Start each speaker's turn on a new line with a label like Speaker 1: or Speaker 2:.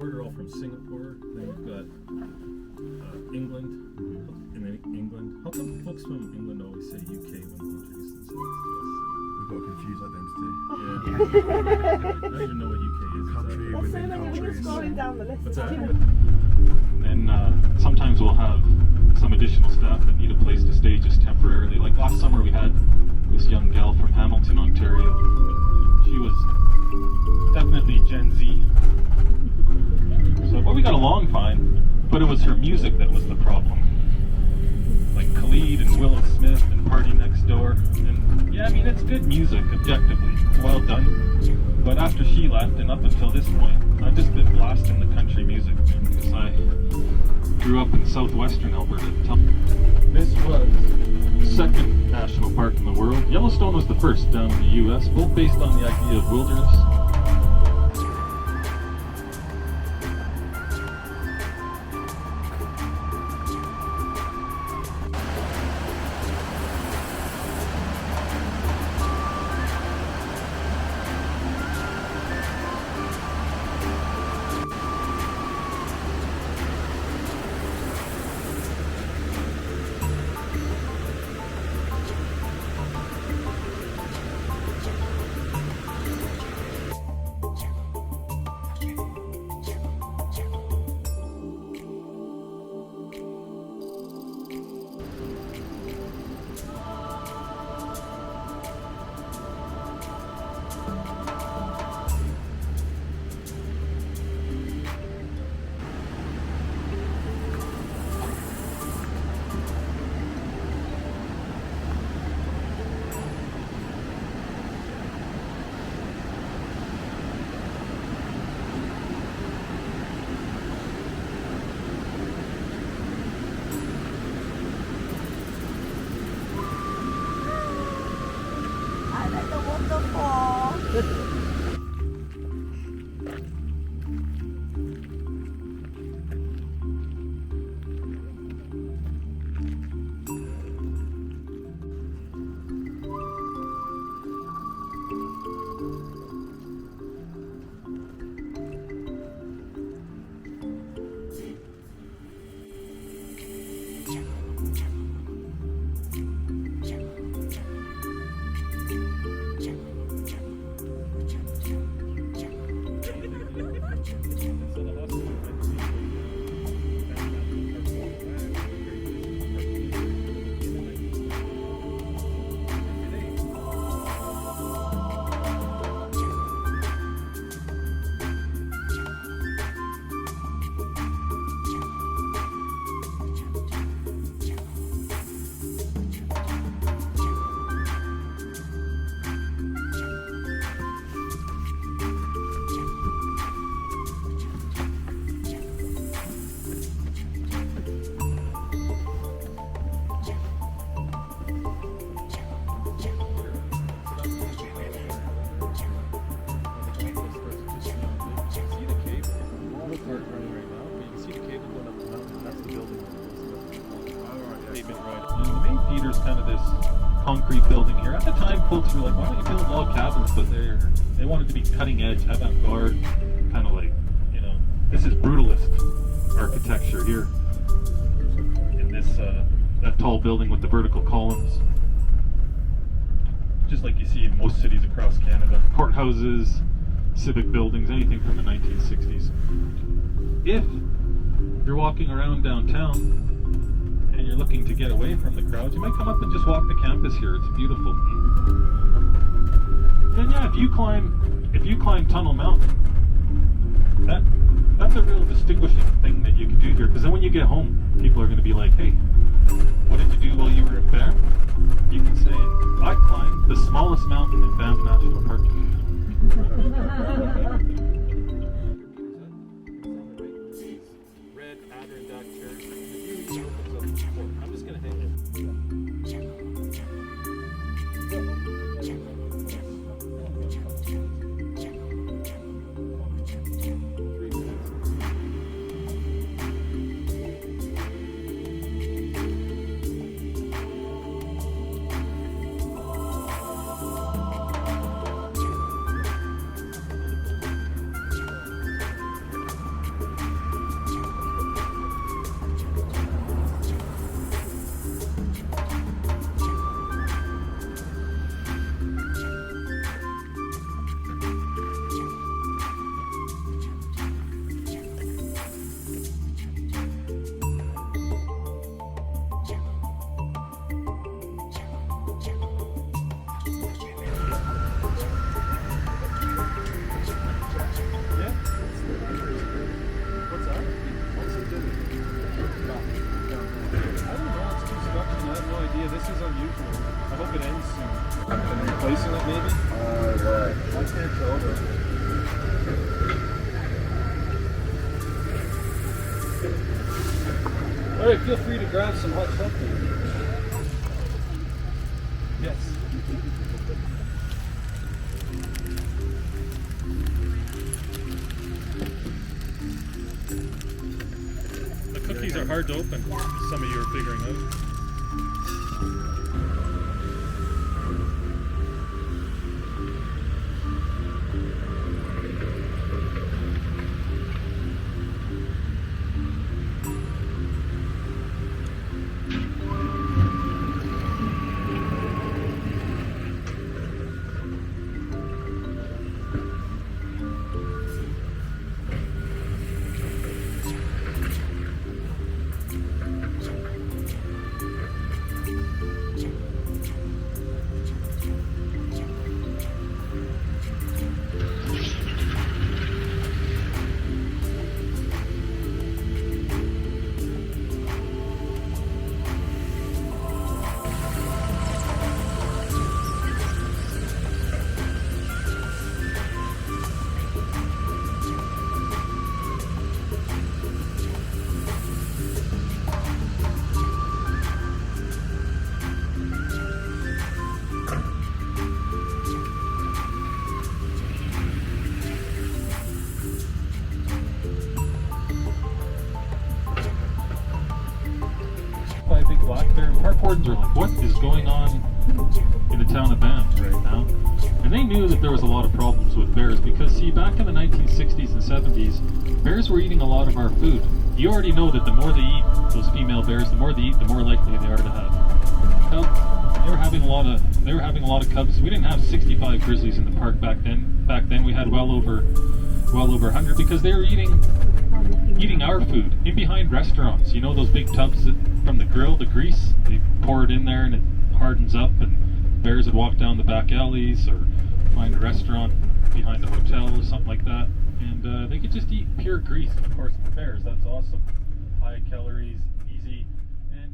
Speaker 1: We're all from Singapore. Then we've got England. And then England. How come folks from England always say UK when they introduce themselves to us?
Speaker 2: We've got a confused identity.
Speaker 1: Yeah. I don't even know what UK is.
Speaker 2: Country within countries.
Speaker 3: Scrolling down the list.
Speaker 1: What's that?
Speaker 4: And sometimes we'll have some additional staff that need a place to stay just temporarily. Like last summer we had this young gal from Hamilton, Ontario. She was definitely Gen Z. So, well, we got along fine, but it was her music that was the problem. Like Khalid and Willow Smith and Party Next Door. And yeah, I mean, it's good music, objectively. It's well done. But after she left, and up until this point, I've just been blasting the country music because I grew up in southwestern Alberta. This was the second national park in the world. Yellowstone was the first down in the U.S., both based on the idea of wilderness. Kind of this concrete building here. At the time, folks were like, why don't you build log cabins? But they wanted to be cutting edge, avant-garde, kind of like, you know, this is brutalist architecture here in this that tall building with the vertical columns, just like you see in most cities across Canada. Courthouses, civic buildings, anything from the 1960s. If you're walking around downtown and you're looking to get away from the crowds, you might come up and just walk the campus here. It's beautiful. And yeah, if you climb Tunnel Mountain, that's a real distinguishing thing that you can do here. Because then when you get home, people are going to be like, "Hey, what did you do while you were in Banff?" You can say, "I climbed the smallest mountain in Banff National Park." Red Adirondack cherry. I'm just gonna hang it.
Speaker 1: I hope it ends soon. And replacing it maybe?
Speaker 2: Yeah. I can't tell though.
Speaker 1: Alright, feel free to grab some hot chocolate. Yes. The cookies are hard to open. Some of you are figuring out. By a big black bear.
Speaker 4: Park wardens are like, what is going on in the town of Banff right now? And they knew that there was a lot of problems with bears because, see, back in the 1960s and 70s, bears were eating a lot of our food. You already know that the more they eat, those female bears, the more they eat, the more likely they are to have cubs. They were having a lot of cubs. We didn't have 65 grizzlies in the park back then. Back then we had well over 100 because they were eating our food in behind restaurants. You know those big tubs from the grill, the grease, they pour it in there and it hardens up, and bears would walk down the back alleys or find a restaurant behind the hotel or something like that, and they could just eat pure grease. Of course, for bears, that's awesome. High calories, easy, and